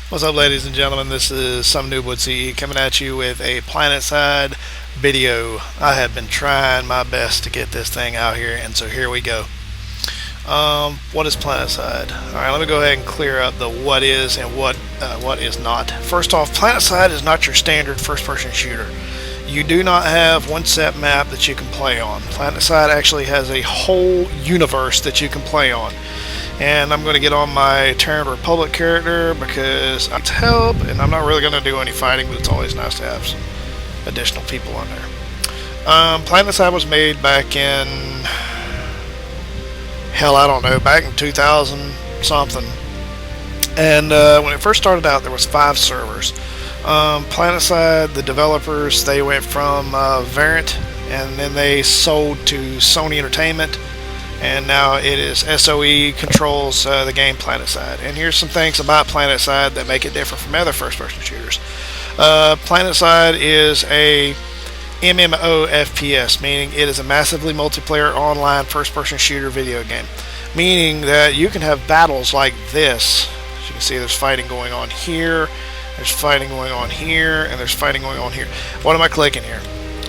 What's up, ladies and gentlemen? This is SomeNoobWithCE coming at you with a PlanetSide video. I have been trying my best to get this thing out here, and so here we go. What is PlanetSide? Alright, let me go ahead and clear up the what is and what is not. First off, PlanetSide is not your standard first-person shooter. You do not have one set map that you can play on. PlanetSide actually has a whole universe that you can play on. And I'm going to get on my Terran Republic character because I need help, and I'm not really going to do any fighting, but it's always nice to have some additional people on there. PlanetSide was made back in, hell, I don't know, back in 2000 something. And when it first started out, there was 5 servers. PlanetSide, the developers, they went from Variant, and then they sold to Sony Entertainment. And now it is SOE controls the game PlanetSide. And here's some things about PlanetSide that make it different from other first-person shooters. PlanetSide is a MMO FPS, meaning it is a massively multiplayer online first-person shooter video game. Meaning that you can have battles like this. As you can see, there's fighting going on here, there's fighting going on here, and there's fighting going on here. What am I clicking here?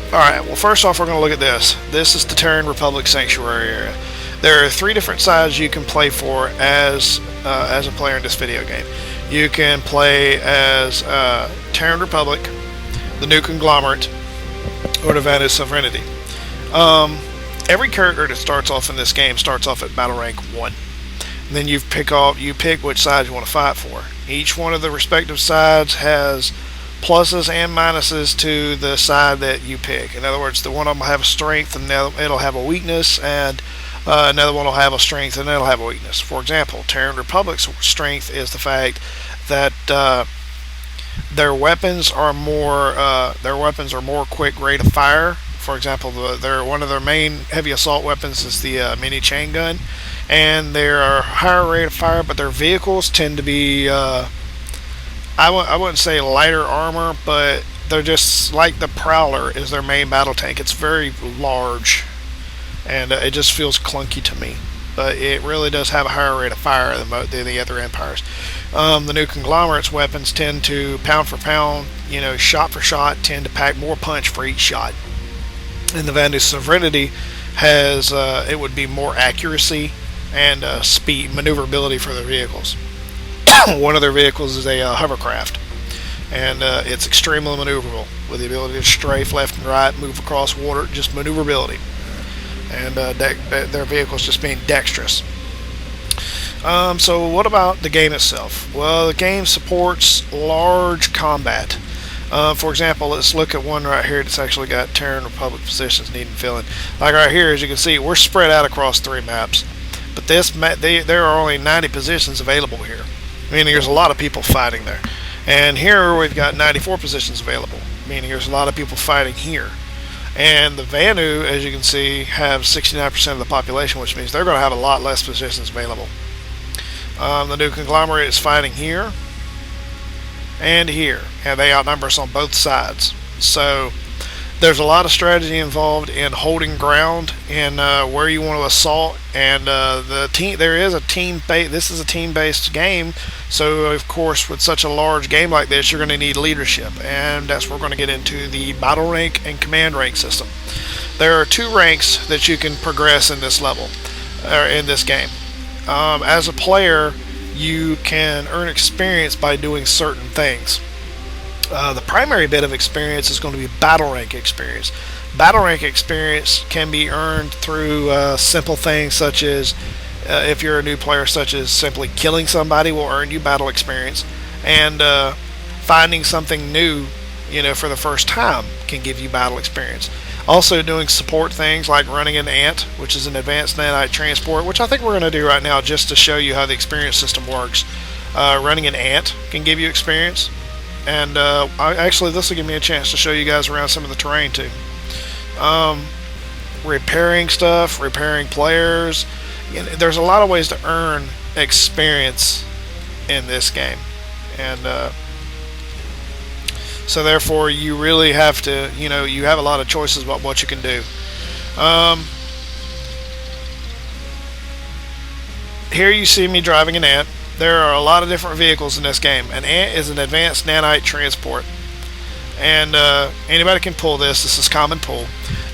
Alright, well, first off, we're going to look at this. This is the Terran Republic Sanctuary area. There are 3 different sides you can play for as a player in this video game. You can play as Terran Republic, the New Conglomerate, or the Vanished Sovereignty. Every character that starts off in this game starts off at battle rank 1. And then you pick which side you want to fight for. Each one of the respective sides has pluses and minuses to the side that you pick. In other words, the one of them will have a strength, and it'll have a weakness, and another one will have a strength, and it'll have a weakness. For example, Terran Republic's strength is the fact that their weapons are more quick rate of fire. For example, one of their main heavy assault weapons is the mini chain gun, and they're higher rate of fire, but their vehicles tend to be I wouldn't say lighter armor, but they're just like the Prowler is their main battle tank. It's very large, and it just feels clunky to me. But it really does have a higher rate of fire than the other empires. The New Conglomerate's weapons tend to, pound for pound, shot for shot, tend to pack more punch for each shot. And the Vanished Sovereignty has, it would be more accuracy and speed, maneuverability for their vehicles. One of their vehicles is a hovercraft, and it's extremely maneuverable with the ability to strafe left and right, move across water, just maneuverability, and their vehicles just being dexterous. So what about the game itself? Well, the game supports large combat. For example, let's look at one right here that's actually got Terran Republic positions needing filling. Like right here, as you can see, we're spread out across 3 maps, but there are only 90 positions available here. Meaning there's a lot of people fighting there. And here we've got 94 positions available, meaning there's a lot of people fighting here. And the Vanu, as you can see, have 69% of the population, which means they're going to have a lot less positions available. The New Conglomerate is fighting here and here, and they outnumber us on both sides. So there's a lot of strategy involved in holding ground and where you want to assault. And this is a team-based game, so of course with such a large game like this, you're going to need leadership, and that's where we're going to get into the battle rank and command rank system. There are 2 ranks that you can progress in this level, or in this game. As a player, you can earn experience by doing certain things. The primary bit of experience is going to be battle rank experience. Battle rank experience can be earned through simple things such as, if you're a new player, such as simply killing somebody will earn you battle experience, and finding something new, for the first time can give you battle experience. Also, doing support things like running an ANT, which is an advanced nanite transport, which I think we're going to do right now just to show you how the experience system works. Running an ANT can give you experience. And actually, this will give me a chance to show you guys around some of the terrain too. Repairing stuff, repairing players. There's a lot of ways to earn experience in this game, and so therefore you really have to, you have a lot of choices about what you can do. Here you see me driving an ant. There are a lot of different vehicles in this game. An ant is an advanced nanite transport, and anybody can pull this. This is common pull.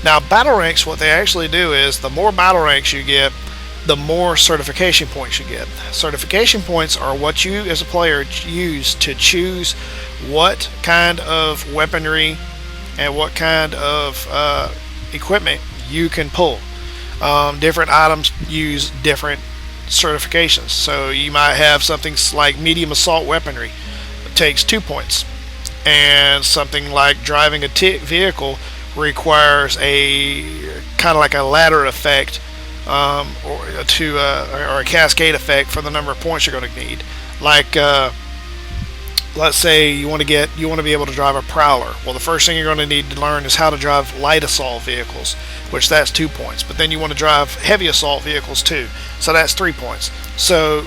Now, battle ranks, what they actually do is the more battle ranks you get, the more certification points you get. Certification points are what you as a player use to choose what kind of weaponry and what kind of equipment you can pull. Different items use different certifications. So you might have something like medium assault weaponry. It takes 2 points. And something like driving a vehicle requires a kind of like a ladder effect, or a cascade effect for the number of points you're going to need. Like let's say you want to be able to drive a prowler. Well, the first thing you're going to need to learn is how to drive light assault vehicles, which that's 2 points. But then you want to drive heavy assault vehicles too, so that's 3 points. So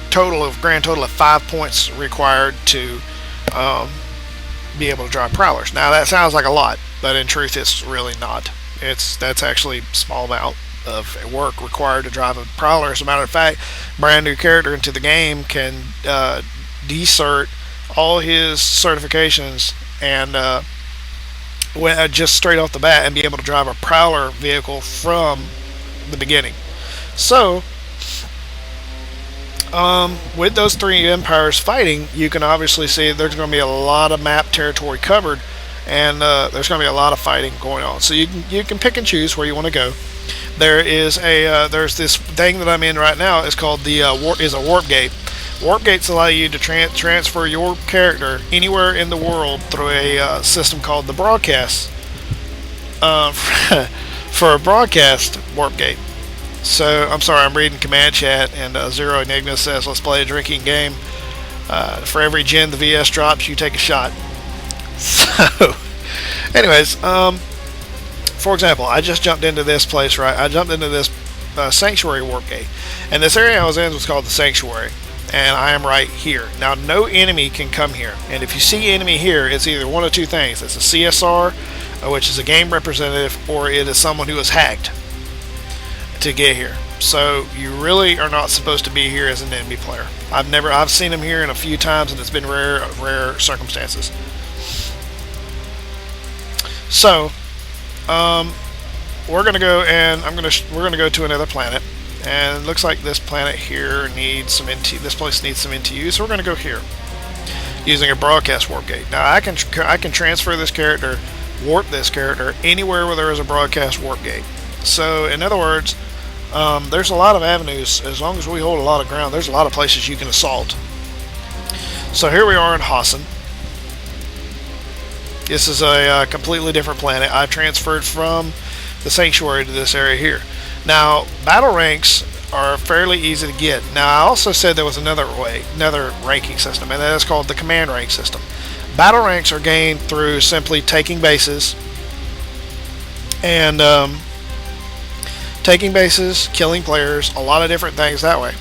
grand total of 5 points required to be able to drive prowlers. Now that sounds like a lot, but in truth it's really not. That's actually a small amount of work required to drive a prowler. As a matter of fact, brand new character into the game can decert all his certifications and just straight off the bat and be able to drive a prowler vehicle from the beginning. So with those three empires fighting, you can obviously see there's going to be a lot of map territory covered, and there's going to be a lot of fighting going on. So you can pick and choose where you want to go. There's this thing that I'm in right now. It's called the warp gate. Warp gates allow you to transfer your character anywhere in the world through a system called the broadcast. For a broadcast warp gate. So I'm sorry, I'm reading command chat, and Zero Enigma says, "Let's play a drinking game. For every gen the VS drops, you take a shot." So, anyways, for example, I just jumped into this place, right? I jumped into this sanctuary warp gate, and this area I was in was called the sanctuary, and I am right here. Now, no enemy can come here, and if you see enemy here, it's either one of two things. It's a CSR, which is a game representative, or it is someone who was hacked to get here. So you really are not supposed to be here as an enemy player. I've seen them here in a few times, and it's been rare circumstances. So we're gonna go, and we're gonna go to another planet, and it looks like this planet here needs some this place needs some NTU, so we're gonna go here using a broadcast warp gate. Now I can transfer this character, warp this character anywhere where there is a broadcast warp gate. So in other words, there's a lot of avenues. As long as we hold a lot of ground, there's a lot of places you can assault. So here we are in Hassan. This is a completely different planet. I transferred from the sanctuary to this area here. Now, battle ranks are fairly easy to get. Now, I also said there was another ranking system, and that is called the command rank system. Battle ranks are gained through simply taking bases and killing players, a lot of different things that way.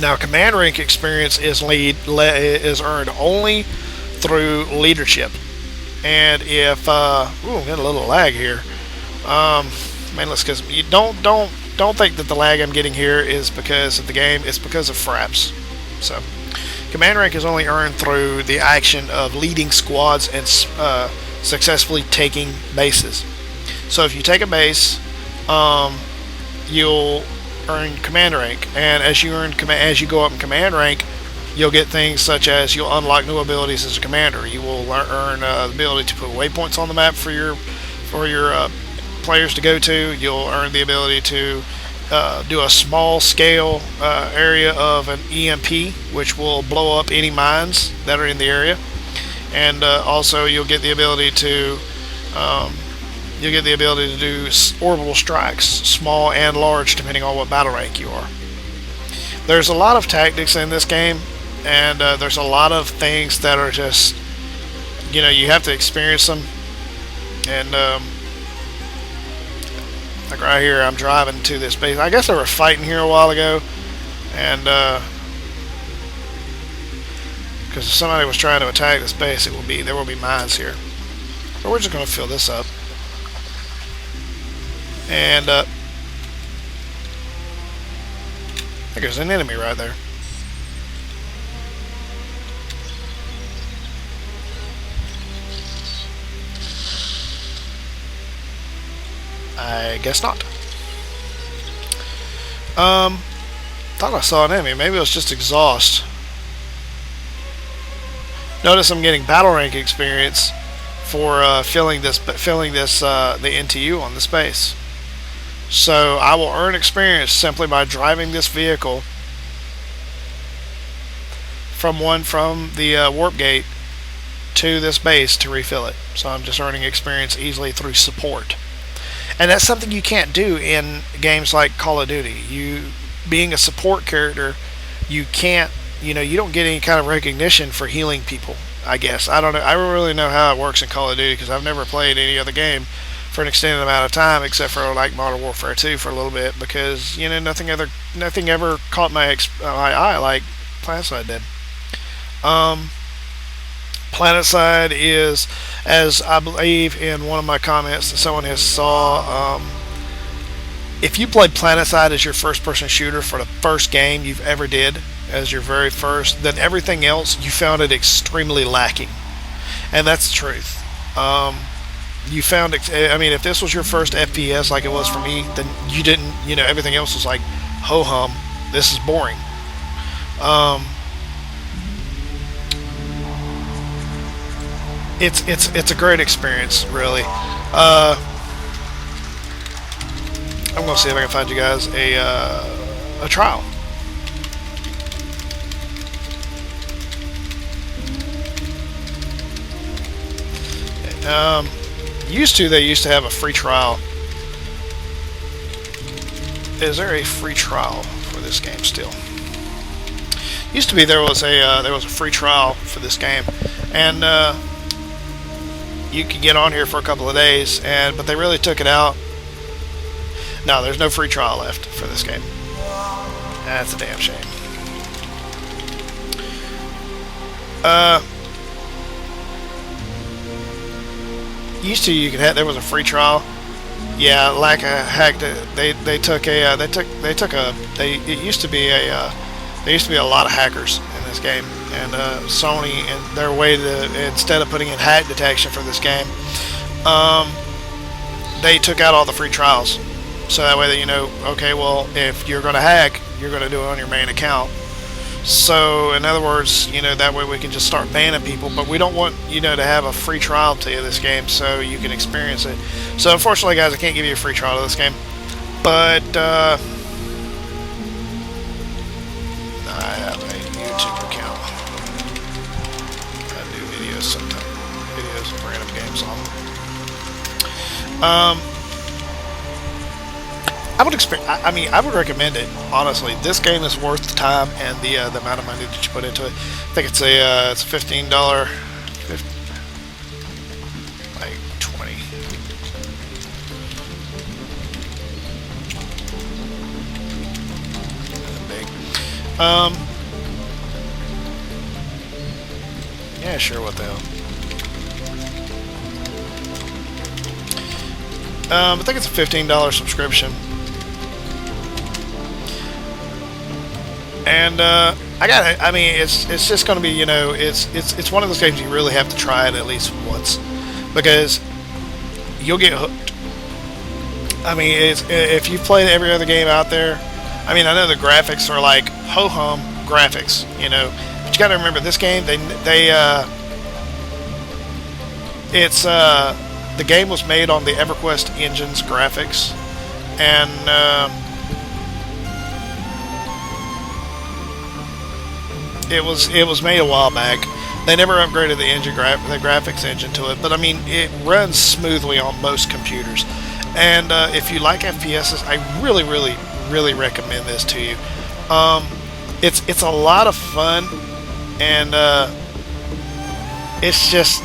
Now, command rank experience is earned only through leadership. And if I'm getting a little lag here. Mainly because you don't think that the lag I'm getting here is because of the game. It's because of fraps. So, command rank is only earned through the action of leading squads and successfully taking bases. So, if you take a base, you'll earn command rank, and as you go up in command rank, you'll get things such as you'll unlock new abilities as a commander. You will earn the ability to put waypoints on the map for your players to go to. You'll earn the ability to do a small scale area of an EMP, which will blow up any mines that are in the area, and also you'll get the ability to do orbital strikes, small and large, depending on what battle rank you are. There's a lot of tactics in this game, and there's a lot of things that are just, you have to experience them. And like right here, I'm driving to this base. I guess they were fighting here a while ago, and because if somebody was trying to attack this base, there will be mines here. So we're just going to fill this up. And I think there's an enemy right there. I guess not. Thought I saw an enemy. Maybe it was just exhaust. Notice I'm getting battle rank experience for filling this the NTU on the space. So I will earn experience simply by driving this vehicle from the warp gate to this base to refill it. So I'm just earning experience easily through support. And that's something you can't do in games like Call of Duty. You, being a support character, you can't, you don't get any kind of recognition for healing people, I guess. I don't know. I don't really know how it works in Call of Duty because I've never played any other game for an extended amount of time except for like Modern Warfare 2 for a little bit because, nothing ever caught my eye like PlanetSide did. PlanetSide is, as I believe in one of my comments that someone has saw, if you played PlanetSide as your first-person shooter for the first game you've ever did, as your very first, then everything else you found it extremely lacking, and that's the truth. You found it. I mean, if this was your first FPS like it was for me, then you didn't. Everything else was like ho hum. This is boring. It's a great experience, really. I'm gonna see if I can find you guys a trial. They used to have a free trial. Is there a free trial for this game still? Used to be there was a free trial for this game, and you could get on here for a couple of days, but they really took it out. No, there's no free trial left for this game. That's a damn shame. Used to there was a free trial. Yeah, like a hack. It used to be there used to be a lot of hackers in this game, and Sony, and their way to, instead of putting in hack detection for this game, they took out all the free trials, so that way that okay, well, if you're going to hack, you're going to do it on your main account. So in other words, that way we can just start banning people, but we don't want to have a free trial to this game so you can experience it. So unfortunately, guys, I can't give you a free trial to this game, but I have a YouTube account. I do videos sometimes, videos of random games on. I would recommend it, honestly. This game is worth the time and the amount of money that you put into it. I think it's a $15, like 20. Big. Yeah, sure. What the hell? I think it's a $15 subscription. And it's just going to be, it's one of those games you really have to try it at least once, because you'll get hooked. I mean, if you've played every other game out there, I mean, I know the graphics are like ho hum graphics, but you got to remember this game. The game was made on the EverQuest engine's graphics, and it was made a while back. They never upgraded the graphics engine to it, but I mean, it runs smoothly on most computers. And if you like FPSs, I really, really, really recommend this to you. It's a lot of fun, and it's just,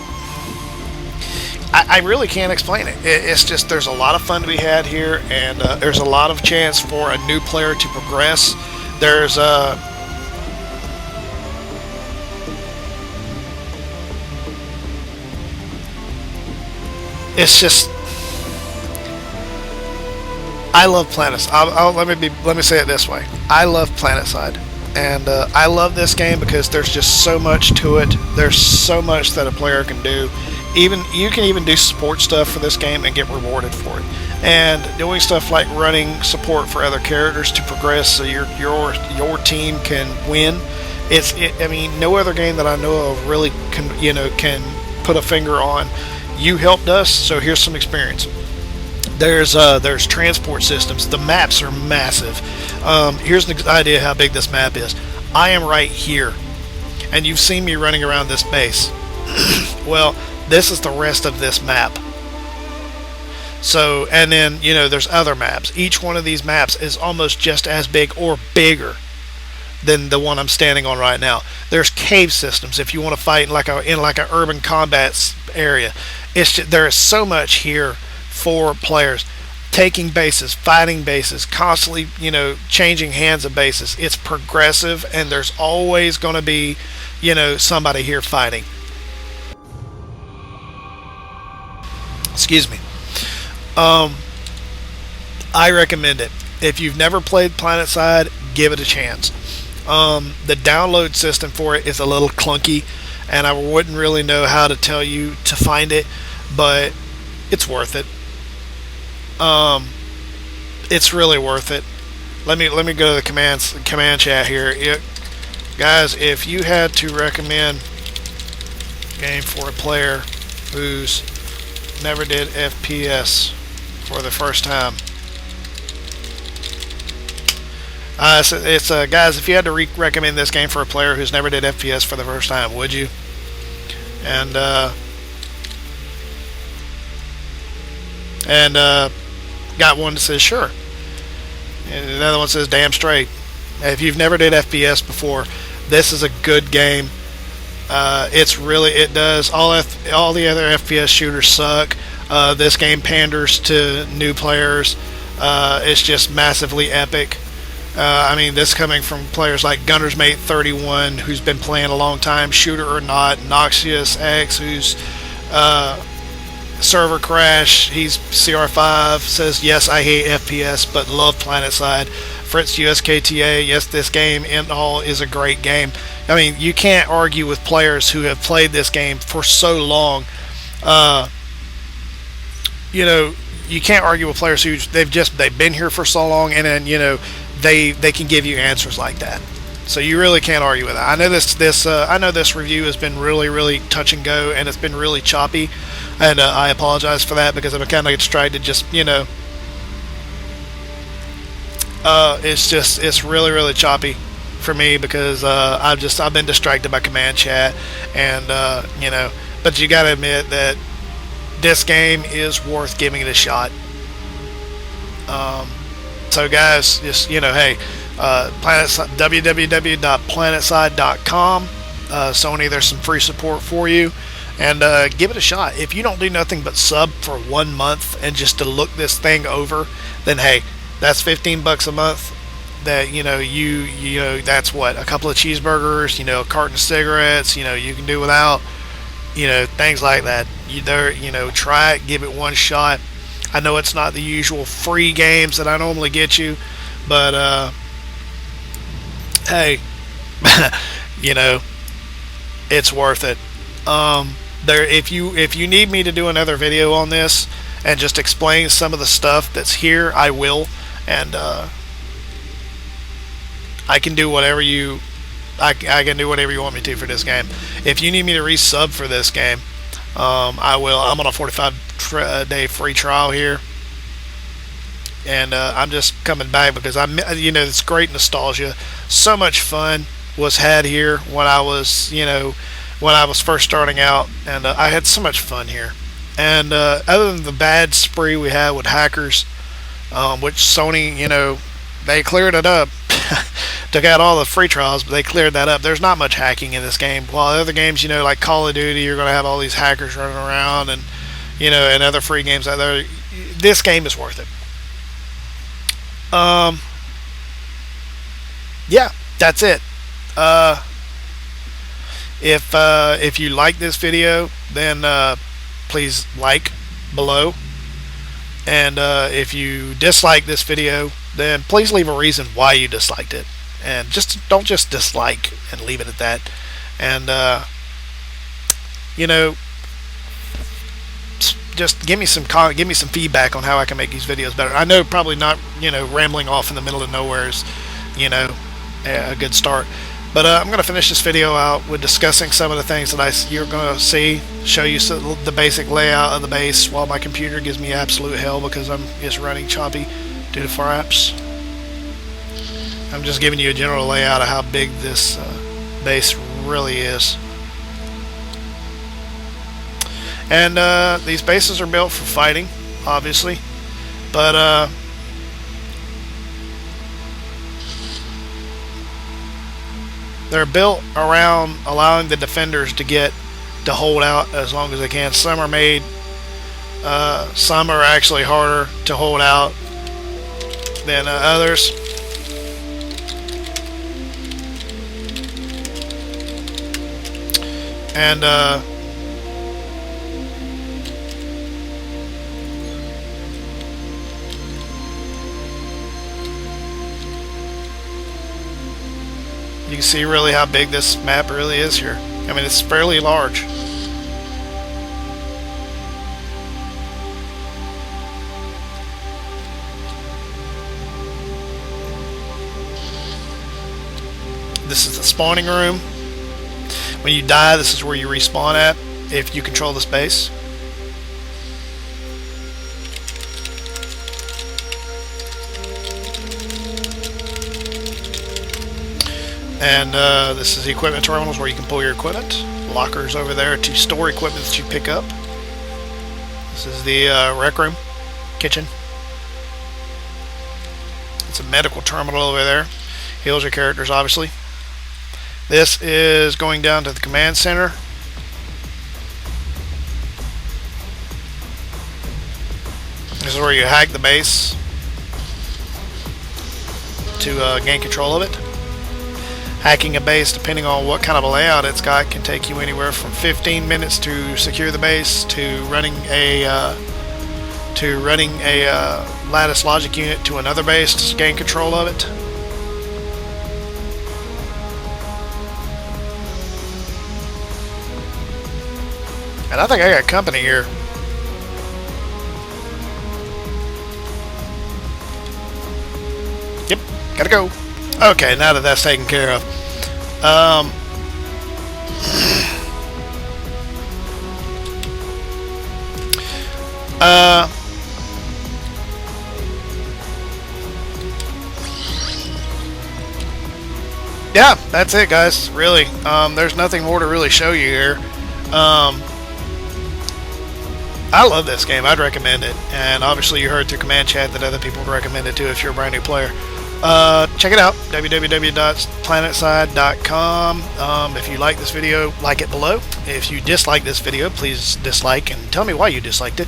I really can't explain it. It's just, there's a lot of fun to be had here, and there's a lot of chance for a new player to progress. There's it's just, I love PlanetSide. Let me say it this way. I love PlanetSide, and I love this game because there's just so much to it. There's so much that a player can do. You can even do support stuff for this game and get rewarded for it. and doing stuff like running support for other characters to progress so your team can win. I mean, no other game that I know of really can put a finger on. You helped us, so here's some experience. There's transport systems. The maps are massive. Here's an idea how big this map is. I am right here, and you've seen me running around this base. Well, this is the rest of this map. So, and then, there's other maps. Each one of these maps is almost just as big or bigger than the one I'm standing on right now. There's cave systems if you want to fight in like an urban combat area. There is so much here for players. Taking bases, fighting bases, constantly, changing hands of bases. It's progressive, and there's always going to be, somebody here fighting. Excuse me. I recommend it. If you've never played PlanetSide, give it a chance. The download system for it is a little clunky, and I wouldn't really know how to tell you to find it, but it's worth it. It's really worth it. Let me go to the command chat here. Guys, if you had to recommend a game for a player who's never did FPS for the first time, guys, if you had to recommend this game for a player who's never did FPS for the first time, would you? And got one that says sure, and another one says damn straight. If you've never did FPS before, this is a good game. It does all the other FPS shooters suck. This game panders to new players. It's just massively epic. I mean, this coming from players like Gunner's Mate 31, who's been playing a long time, Shooter or Not, Noxious X, who's server crash, he's CR5, says yes, I hate FPS but love PlanetSide. Fritz USKTA, yes, this game in all is a great game. I mean, you can't argue with players who have played this game for so long. You can't argue with players who they've been here for so long, and then they can give you answers like that. So you really can't argue with that. I know this review has been really, really touch and go, and it's been really choppy, and I apologize for that because I'm kind of distracted. It's really, really choppy for me because I've been distracted by command chat, and but you got to admit that this game is worth giving it a shot. So guys, just hey, www.planetside.com. Sony, there's some free support for you, and give it a shot. If you don't do nothing but sub for 1 month and just to look this thing over, then hey, that's $15 a month. That that's what, a couple of cheeseburgers, a carton of cigarettes, you can do without, things like that. Try it, give it one shot. I know it's not the usual free games that I normally get you, but hey, it's worth it. If you need me to do another video on this and just explain some of the stuff that's here, I will, and I can do whatever I can do whatever you want me to for this game. If you need me to resub for this game, I will. I'm on a 45-day free trial here, and I'm just coming back because it's great nostalgia. So much fun was had here when I was first starting out, and I had so much fun here. And other than the bad spree we had with hackers, which Sony, they cleared it up. Took out all the free trials, but they cleared that up. There's not much hacking in this game. While other games, like Call of Duty, you're going to have all these hackers running around, and and other free games out there. This game is worth it. Yeah, that's it. If you like this video, then please like below, and if you dislike this video, then please leave a reason why you disliked it, and don't just dislike and leave it at that. And just give me some feedback on how I can make these videos better. I know probably not, rambling off in the middle of nowhere is, a good start. But I'm going to finish this video out with discussing some of the things that you're going to see, show you the basic layout of the base while my computer gives me absolute hell because I'm just running choppy due to fraps. I'm just giving you a general layout of how big this base really is. And these bases are built for fighting, obviously, but they're built around allowing the defenders to hold out as long as they can. Some are made, some are actually harder to hold out than others. And you can see really how big this map really is here. I mean, it's fairly large. This is the spawning room. When you die, this is where you respawn at if you control the space. And this is the equipment terminals where you can pull your equipment. Lockers over there to store equipment that you pick up. This is the rec room, kitchen. It's a medical terminal over there. Heals your characters, obviously. This is going down to the command center. This is where you hack the base to gain control of it. Hacking a base, depending on what kind of a layout it's got, can take you anywhere from 15 minutes to secure the base to running a lattice logic unit to another base to gain control of it. And I think I got company here. Yep, gotta go. Okay, now that that's taken care of. Yeah, that's it, guys. Really, there's nothing more to really show you here. I love this game. I'd recommend it. And obviously you heard through command chat that other people would recommend it too if you're a brand new player. Check it out, www.planetside.com. If you like this video, like it below. If you dislike this video, please dislike and tell me why you disliked it.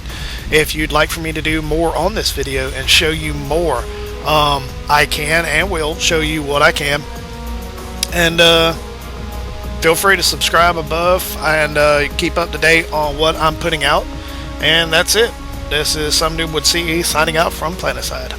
If you'd like for me to do more on this video and show you more, I can and will show you what I can. And feel free to subscribe above and keep up to date on what I'm putting out. And that's it. This is SomeNoobWithCE signing out from PlanetSide.